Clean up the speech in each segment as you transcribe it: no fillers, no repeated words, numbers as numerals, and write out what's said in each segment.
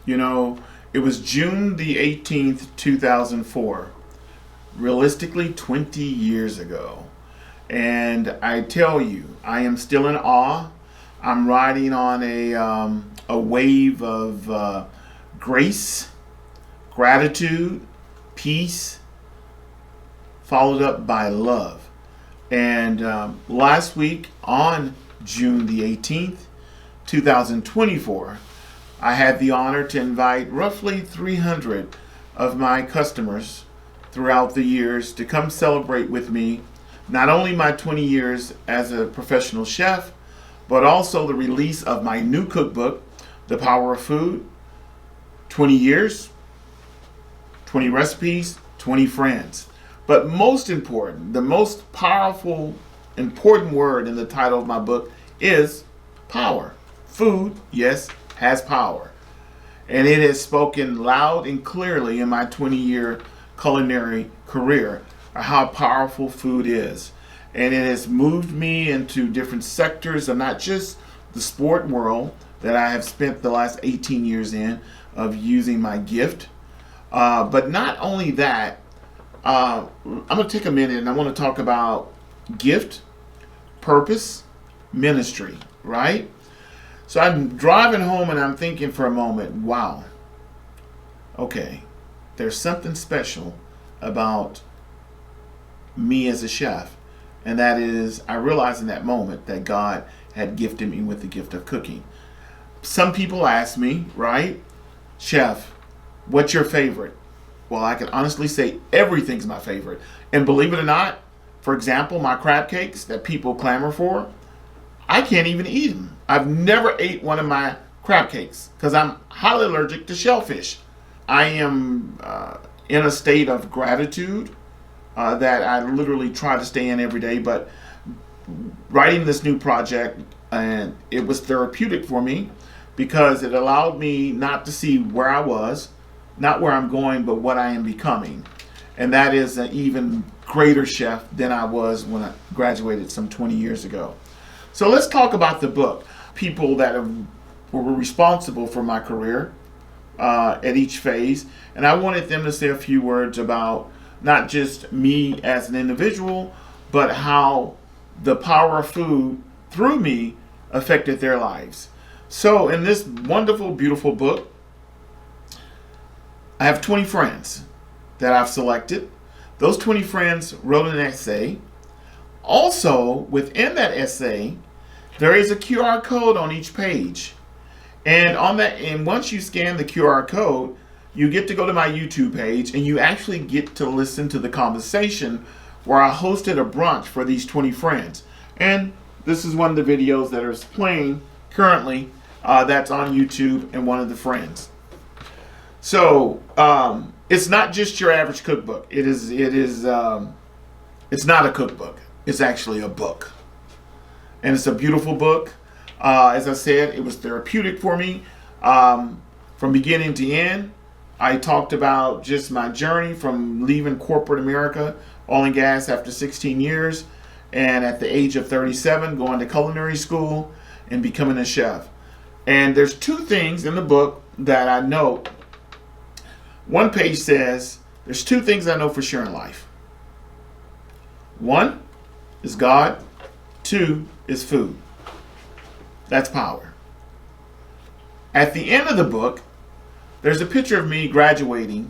You know, it was June the 18th, 2004. Realistically, 20 years ago. And I tell you, I am still in awe. I'm riding on a wave of grace, gratitude, peace, followed up by love. And last week on June the 18th, 2024, I had the honor to invite roughly 300 of my customers throughout the years to come celebrate with me not only my 20 years as a professional chef, but also the release of my new cookbook, The Power of Food. 20 years, 20 recipes, 20 friends. But most important, the most powerful, important word in the title of my book is power. Food, yes, has power. And it has spoken loud and clearly in my 20-year culinary career how powerful food is. And it has moved me into different sectors of not just the sport world that I have spent the last 18 years in of using my gift. But not only that, I'm going to take a minute and I want to talk about gift, purpose, ministry, right? So I'm driving home and I'm thinking for a moment, wow, okay, there's something special about me as a chef. And that is, I realized in that moment that God had gifted me with the gift of cooking. Some people ask me, right, Chef, what's your favorite? Well, I can honestly say everything's my favorite. And believe it or not, for example, my crab cakes that people clamor for, I can't even eat them. I've never ate one of my crab cakes because I'm highly allergic to shellfish. I am in a state of gratitude that I literally try to stay in every day. But writing this new project, and it was therapeutic for me because it allowed me not to see where I was, not where I'm going, but what I am becoming. And that is an even greater chef than I was when I graduated some 20 years ago. So let's talk about the book. People that were responsible for my career at each phase. And I wanted them to say a few words about not just me as an individual, but how the power of food through me affected their lives. So in this wonderful, beautiful book, I have 20 friends that I've selected. Those 20 friends wrote an essay. Also, within that essay, there is a QR code on each page. And on that, and once you scan the QR code, you get to go to my YouTube page and you actually get to listen to the conversation where I hosted a brunch for these 20 friends. And this is one of the videos that is playing currently that's on YouTube and one of the friends. So it's not just your average cookbook. It's not a cookbook. It's actually a book. And it's a beautiful book. As I said, it was therapeutic for me from beginning to end. I talked about just my journey from leaving corporate America, oil and gas, after 16 years, and at the age of 37, going to culinary school and becoming a chef. And there's two things in the book that I note. One page says, there's two things I know for sure in life. One is God. Two is food. That's power. At the end of the book, there's a picture of me graduating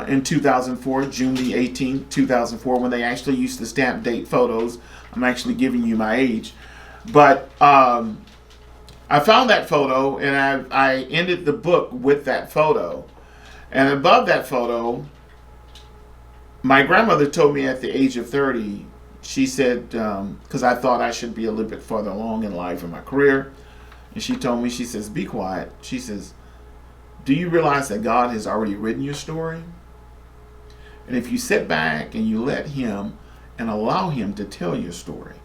in 2004, June the 18th, 2004, when they actually used to stamp date photos. I'm actually giving you my age. But I found that photo and I ended the book with that photo. And above that photo, my grandmother told me at the age of 30, she said, because I thought I should be a little bit further along in life in my career. And she told me, she says, be quiet. She says, do you realize that God has already written your story? And if you sit back and you let him and allow him to tell your story,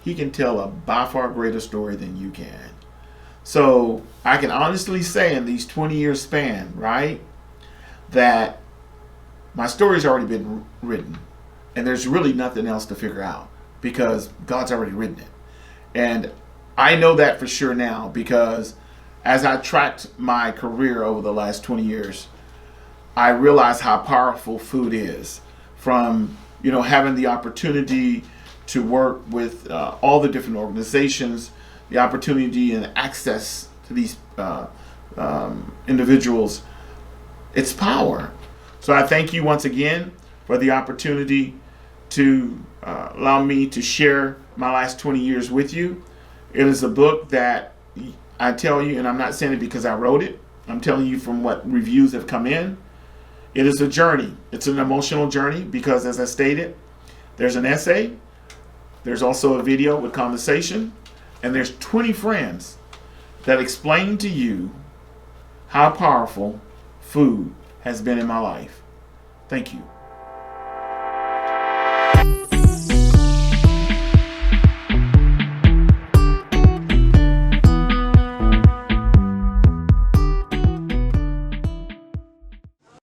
he can tell a by far greater story than you can. So I can honestly say in these 20-year span, right, that my story's already been written. And there's really nothing else to figure out because God's already written it. And I know that for sure now because as I tracked my career over the last 20 years, I realized how powerful food is. From having the opportunity to work with all the different organizations, the opportunity and access to these individuals, it's power. So I thank you once again for the opportunity to allow me to share my last 20 years with you. It is a book that I tell you, and I'm not saying it because I wrote it, I'm telling you from what reviews have come in. It is a journey. It's an emotional journey because, as I stated, there's an essay, there's also a video with conversation, and there's 20 friends that explain to you how powerful food has been in my life. Thank you.